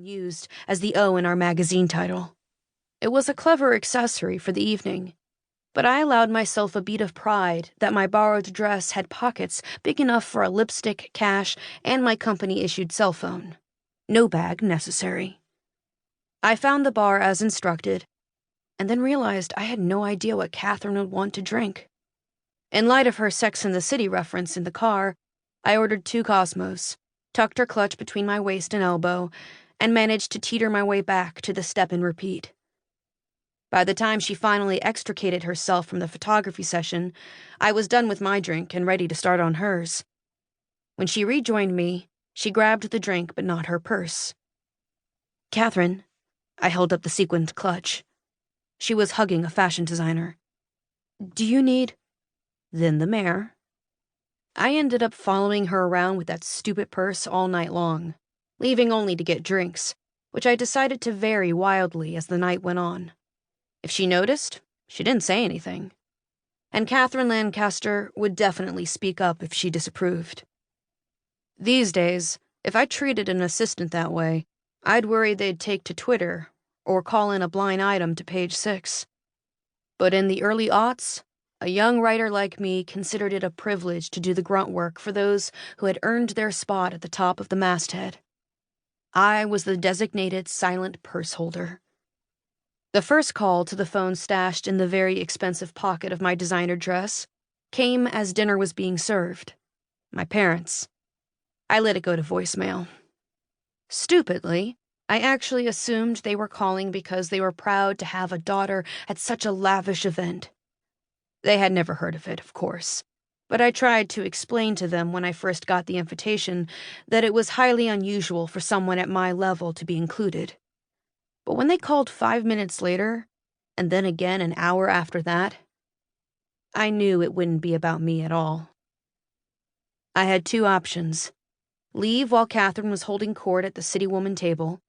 used as the O in our magazine title. It was a clever accessory for the evening, but I allowed myself a beat of pride that my borrowed dress had pockets big enough for a lipstick, cash, and my company-issued cell phone. No bag necessary. I found the bar as instructed, and then realized I had no idea what Catherine would want to drink. In light of her Sex and the City reference in the car, I ordered 2 Cosmos, tucked her clutch between my waist and elbow, and managed to teeter my way back to the step and repeat. By the time she finally extricated herself from the photography session, I was done with my drink and ready to start on hers. When she rejoined me, she grabbed the drink but not her purse. "Catherine," I held up the sequined clutch. She was hugging a fashion designer. "Do you need—" Then the mayor. I ended up following her around with that stupid purse all night long, leaving only to get drinks, which I decided to vary wildly as the night went on. If she noticed, she didn't say anything. And Catherine Lancaster would definitely speak up if she disapproved. These days, if I treated an assistant that way, I'd worry they'd take to Twitter or call in a blind item to page 6. But in the early aughts, a young writer like me considered it a privilege to do the grunt work for those who had earned their spot at the top of the masthead. I was the designated silent purse holder. The first call to the phone stashed in the very expensive pocket of my designer dress came as dinner was being served. My parents. I let it go to voicemail. Stupidly, I actually assumed they were calling because they were proud to have a daughter at such a lavish event. They had never heard of it, of course, but I tried to explain to them when I first got the invitation that it was highly unusual for someone at my level to be included. But when they called 5 minutes later, and then again an hour after that, I knew it wouldn't be about me at all. I had 2 options: leave while Catherine was holding court at the city woman table,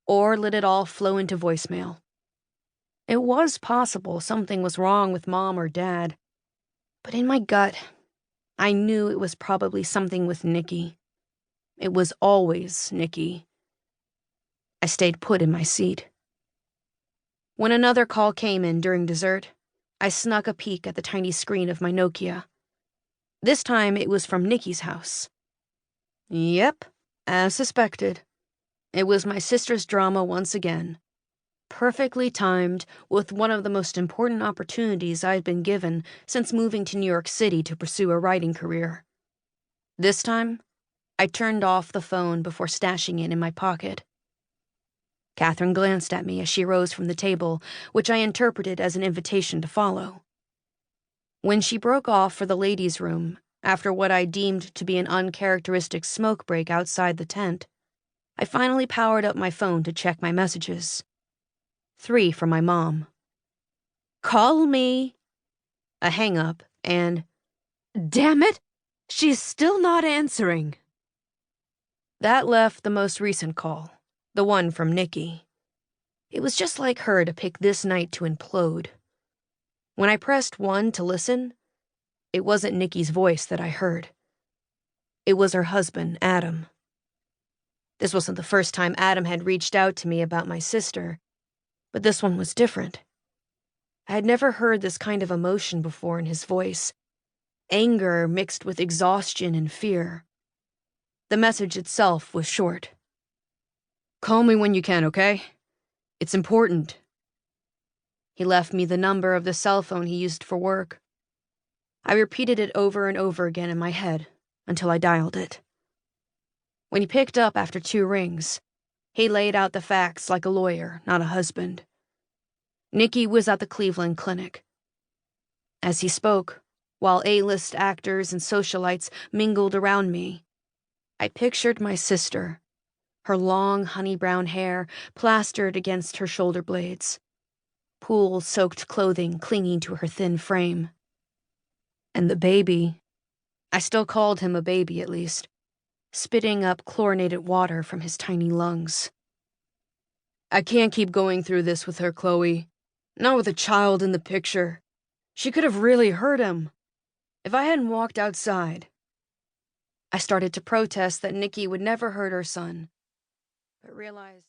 or let it all flow into voicemail. It was possible something was wrong with Mom or Dad, but in my gut, I knew it was probably something with Nicky. It was always Nicky. I stayed put in my seat. When another call came in during dessert, I snuck a peek at the tiny screen of my Nokia. This time it was from Nicky's house. Yep, as suspected. It was my sister's drama once again. Perfectly timed with one of the most important opportunities I'd been given since moving to New York City to pursue a writing career. This time, I turned off the phone before stashing it in my pocket. Catherine glanced at me as she rose from the table, which I interpreted as an invitation to follow. When she broke off for the ladies' room, after what I deemed to be an uncharacteristic smoke break outside the tent, I finally powered up my phone to check my messages. 3 from my mom. "Call me." A hang-up, and, "Damn it! She's still not answering." That left the most recent call, the one from Nicky. It was just like her to pick this night to implode. When I pressed 1 to listen, it wasn't Nicky's voice that I heard. It was her husband, Adam. This wasn't the first time Adam had reached out to me about my sister, but this one was different. I had never heard this kind of emotion before in his voice. Anger mixed with exhaustion and fear. The message itself was short. "Call me when you can, okay? It's important." He left me the number of the cell phone he used for work. I repeated it over and over again in my head until I dialed it. When he picked up after 2 rings, he laid out the facts like a lawyer, not a husband. Nicky was at the Cleveland Clinic. As he spoke, while A-list actors and socialites mingled around me, I pictured my sister, her long honey-brown hair plastered against her shoulder blades, pool-soaked clothing clinging to her thin frame. And the baby, I still called him a baby at least, spitting up chlorinated water from his tiny lungs. "I can't keep going through this with her, Chloe. Not with a child in the picture. She could have really hurt him. If I hadn't walked outside." I started to protest that Nicky would never hurt her son, but realized